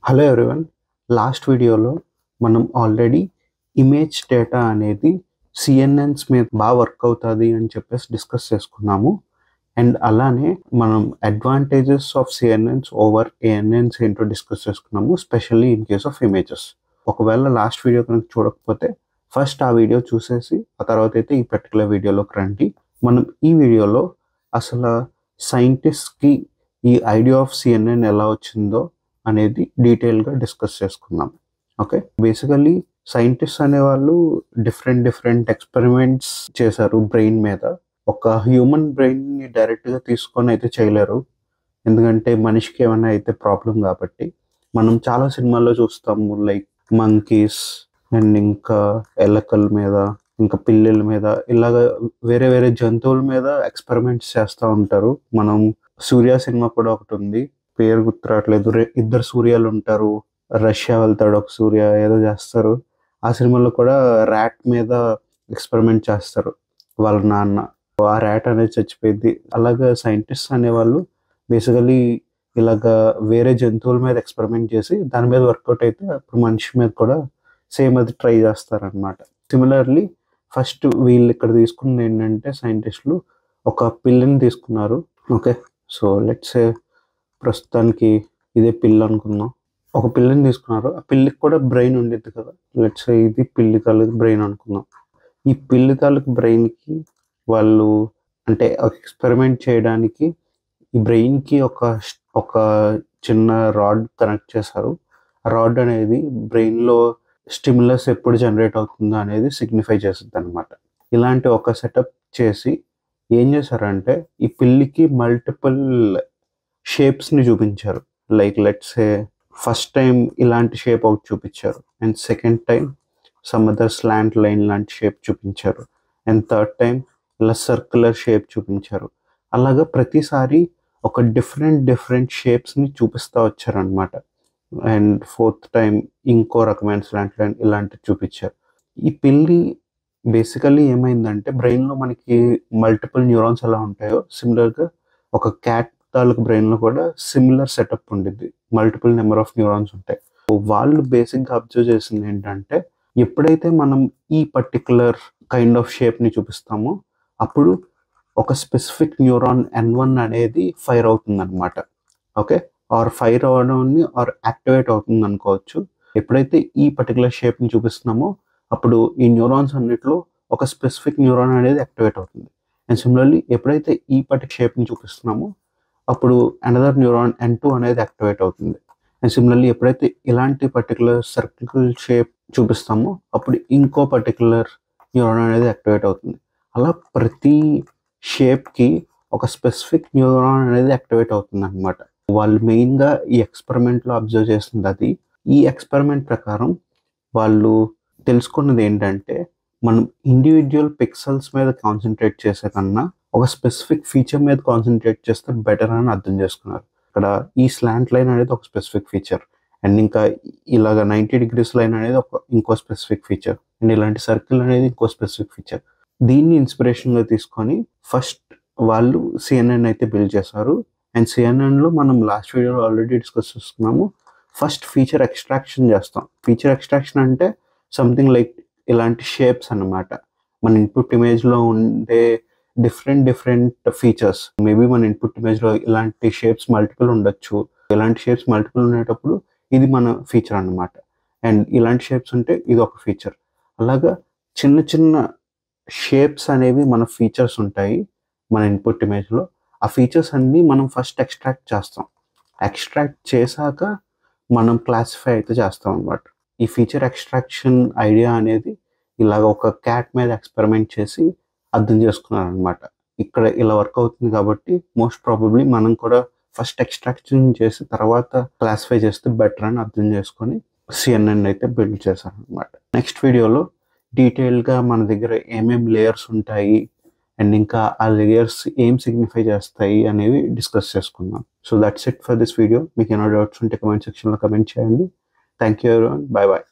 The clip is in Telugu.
Hello everyone. లాస్ట్ వీడియోలో మనం ఆల్రెడీ ఇమేజ్ డేటా అనేది సిఎన్ఎన్స్ మీద బాగా వర్క్ అవుతుంది అని చెప్పేసి డిస్కస్ చేసుకున్నాము. అండ్ అలానే మనం అడ్వాంటేజెస్ ఆఫ్ సిఎన్ఎన్స్ ఓవర్ ఏఎన్ఎన్స్ ఏంటో డిస్కస్ చేసుకున్నాము, specially in case of images. ఒకవేళ లాస్ట్ వీడియో కనుక చూడకపోతే ఫస్ట్ ఆ వీడియో చూసేసి ఆ తర్వాత అయితే ఈ పర్టికులర్ వీడియోలోకి రండి. మనం ఈ వీడియోలో అసలు సైంటిస్ట్కి ఈ ఐడియా ఆఫ్ సిఎన్ఎన్ ఎలా వచ్చిందో అనేది డీటెయిల్గా డిస్కస్ చేసుకుందాం. ఓకే, బేసికలీ సైంటిస్ట్ అనేవాళ్ళు డిఫరెంట్ ఎక్స్పెరిమెంట్స్ చేశారు బ్రెయిన్ మీద. ఒక హ్యూమన్ బ్రెయిన్ని డైరెక్ట్గా తీసుకొని అయితే చేయలేరు, ఎందుకంటే మనిషికి ఏమైనా అయితే ప్రాబ్లం కాబట్టి. మనం చాలా సినిమాల్లో చూస్తాము, లైక్ మంకీస్ అండ్ ఇంకా ఎలకల మీద, ఇంకా పిల్లల మీద, ఇలాగ వేరే వేరే జంతువుల మీద ఎక్స్పెరిమెంట్స్ చేస్తూ ఉంటారు. మనం సూర్య సినిమా కూడా ఒకటి ఉంది, పేరు గుర్తురావట్లేదు. ఇద్దరు సూర్యాలు ఉంటారు, రష్యా వెళ్తాడు ఒక సూర్య, ఏదో చేస్తారు. ఆ సినిమాలో కూడా ర్యాట్ మీద ఎక్స్పెరిమెంట్ చేస్తారు వాళ్ళ నాన్న. ఆ ర్యాట్ అనేది చచ్చిపోయింది. అలాగా సైంటిస్ట్ అనేవాళ్ళు బేసికలీ ఇలాగ వేరే జంతువుల మీద ఎక్స్పెరిమెంట్ చేసి దాని మీద వర్కౌట్ అయితే అప్పుడు మనిషి మీద కూడా సేమ్ అది ట్రై చేస్తారనమాట. సిమిలర్లీ ఫస్ట్ వీళ్ళు ఇక్కడ తీసుకున్నది ఏంటంటే, సైంటిస్టులు ఒక పిల్లిని తీసుకున్నారు. ఓకే, సో లెట్స్ ప్రస్తుతానికి ఇదే పిల్లి అనుకుందాం. ఒక పిల్లిని తీసుకున్నారు, ఆ పిల్లికి కూడా బ్రెయిన్ ఉండేది కదా. లెట్స్ ఇది పిల్లి తాలూకు బ్రెయిన్ అనుకుందాం. ఈ పిల్లి తాలూకు బ్రెయిన్కి వాళ్ళు అంటే ఒక ఎక్స్పెరిమెంట్ చేయడానికి ఈ బ్రెయిన్కి ఒక చిన్న రాడ్ కనెక్ట్ చేశారు. ఆ రాడ్ అనేది బ్రెయిన్లో స్టిమ్యులస్ ఎప్పుడు జనరేట్ అవుతుందో అనేది సిగ్నిఫై చేస్తుంది అనమాట. ఇలాంటి ఒక సెటప్ చేసి ఏం చేశారంటే, ఈ పిల్లికి మల్టిపుల్ షేప్స్ని చూపించారు. Like let's A first time ఇలాంటి షేప్ ఒకటి చూపించారు, and second time some other slant line లాంటి షేప్ చూపించారు, అండ్ థర్డ్ టైం ఇలా సర్క్యులర్ షేప్ చూపించారు. అలాగా ప్రతిసారి ఒక డిఫరెంట్ షేప్స్ని చూపిస్తూ వచ్చారనమాట. అండ్ ఫోర్త్ టైం ఇంకో రకమైన స్లాంట్ లైన్ ఇలాంటివి చూపించారు. ఈ పిల్లి బేసికల్లీ ఏమైందంటే, బ్రెయిన్లో మనకి మల్టిపుల్ న్యూరాన్స్ ఎలా ఉంటాయో సిమిలర్గా ఒక క్యాట్ తాలూకు బ్రెయిన్లో కూడా సిమిలర్ సెటప్ ఉండిద్ది, మల్టిపుల్ నెంబర్ ఆఫ్ న్యూరాన్స్ ఉంటాయి. వాళ్ళు బేసిక్గా అబ్జర్వ్ చేసింది ఏంటంటే, ఎప్పుడైతే మనం ఈ పర్టికులర్ కైండ్ ఆఫ్ షేప్ని చూపిస్తామో అప్పుడు ఒక స్పెసిఫిక్ న్యూరాన్ N1 అనేది ఫైర్ అవుతుంది అనమాట. ఓకే, ఆర్ ఫైర్ అవ్వడాన్ని ఆర్ యాక్టివేట్ అవుతుంది అనుకోవచ్చు. ఎప్పుడైతే ఈ పర్టికులర్ షేప్ని చూపిస్తున్నామో అప్పుడు ఈ న్యూరాన్స్ అన్నిట్లో ఒక స్పెసిఫిక్ న్యూరాన్ అనేది యాక్టివేట్ అవుతుంది. అండ్ సిమిలర్లీ ఎప్పుడైతే ఈ పర్టికులర్ షేప్ని చూపిస్తున్నామో అప్పుడు అనదర్ న్యూరాన్ N2 అనేది యాక్టివేట్ అవుతుంది. అండ్ సిమిలర్లీ ఎప్పుడైతే ఇలాంటి పర్టికులర్ సర్కిల్ షేప్ చూపిస్తామో అప్పుడు ఇంకో పర్టికులర్ న్యూరాన్ అనేది యాక్టివేట్ అవుతుంది. అలా ప్రతి షేప్కి ఒక స్పెసిఫిక్ న్యూరాన్ అనేది యాక్టివేట్ అవుతుంది అనమాట. వాళ్ళు మెయిన్గా ఈ ఎక్స్పెరిమెంట్లో అబ్జర్వ్ చేస్తుంది అది. ఈ ఎక్స్పెరిమెంట్ ప్రకారం వాళ్ళు తెలుసుకున్నది ఏంటంటే, మనం ఇండివిజువల్ పిక్సెల్స్ మీద కాన్సన్ట్రేట్ చేసే కన్నా ఒక స్పెసిఫిక్ ఫీచర్ మీద కాన్సన్ట్రేట్ చేస్తే బెటర్ అని అర్థం చేసుకున్నారు. ఇక్కడ ఈ స్లాంట్ లైన్ అనేది ఒక స్పెసిఫిక్ ఫీచర్, అండ్ ఇంకా ఇలాగ 90 degrees లైన్ అనేది ఇంకో స్పెసిఫిక్ ఫీచర్, అండ్ ఇలాంటి సర్కిల్ అనేది ఇంకో స్పెసిఫిక్ ఫీచర్. దీన్ని ఇన్స్పిరేషన్గా తీసుకొని ఫస్ట్ వాళ్ళు సిఎన్ఎన్ అయితే బిల్డ్ చేశారు. అండ్ సిఎన్ఎన్లో మనం లాస్ట్ వీడియోలో ఆల్రెడీ డిస్కస్ చేసుకున్నాము. ఫస్ట్ ఫీచర్ ఎక్స్ట్రాక్షన్ చేస్తాం. ఫీచర్ ఎక్స్ట్రాక్షన్ అంటే సంథింగ్ లైక్ ఇలాంటి షేప్స్ అన్నమాట. మన ఇన్పుట్ ఇమేజ్లో ఉండే డిఫరెంట్ ఫీచర్స్, మేబీ మన ఇన్పుట్ ఇమేజ్లో ఇలాంటి షేప్స్ మల్టిపుల్ ఉండొచ్చు. ఇలాంటి షేప్స్ మల్టిపుల్ ఉండేటప్పుడు ఇది మన ఫీచర్ అన్నమాట. అండ్ ఇలాంటి షేప్స్ ఉంటే ఇది ఒక ఫీచర్. అలాగా చిన్న షేప్స్ అనేవి మన ఫీచర్స్ ఉంటాయి మన ఇన్పుట్ ఇమేజ్లో. ఆ ఫీచర్స్ అన్నీ మనం ఫస్ట్ ఎక్స్ట్రాక్ట్ చేస్తాం. ఎక్స్ట్రాక్ట్ చేశాక మనం క్లాసిఫై అయితే చేస్తాం అన్నమాట. ఈ ఫీచర్ ఎక్స్ట్రాక్షన్ ఐడియా అనేది ఇలాగ ఒక క్యాట్ మీద ఎక్స్పెరిమెంట్ చేసి అర్థం చేసుకున్నారనమాట. ఇక్కడ ఇలా వర్క్ అవుతుంది కాబట్టి మోస్ట్ ప్రాబబ్లీ మనం కూడా ఫస్ట్ ఎక్స్ట్రాక్షన్ చేసి తర్వాత క్లాసిఫై చేస్తే బెటర్ అని అర్థం చేసుకొని సిఎన్ఎన్ అయితే బిల్డ్ చేశారనమాట. నెక్స్ట్ వీడియోలో డీటెయిల్గా మన దగ్గర ఏమేమి లేయర్స్ ఉంటాయి అండ్ ఇంకా ఆ లేయర్స్ ఏం సిగ్నిఫై చేస్తాయి అనేవి డిస్కస్ చేసుకుందాం. So that's it for this video. మీకు ఏమైనా డౌట్స్ ఉంటే కమెంట్ సెక్షన్లో కమెంట్ చేయండి. Thank you everyone. Bye bye.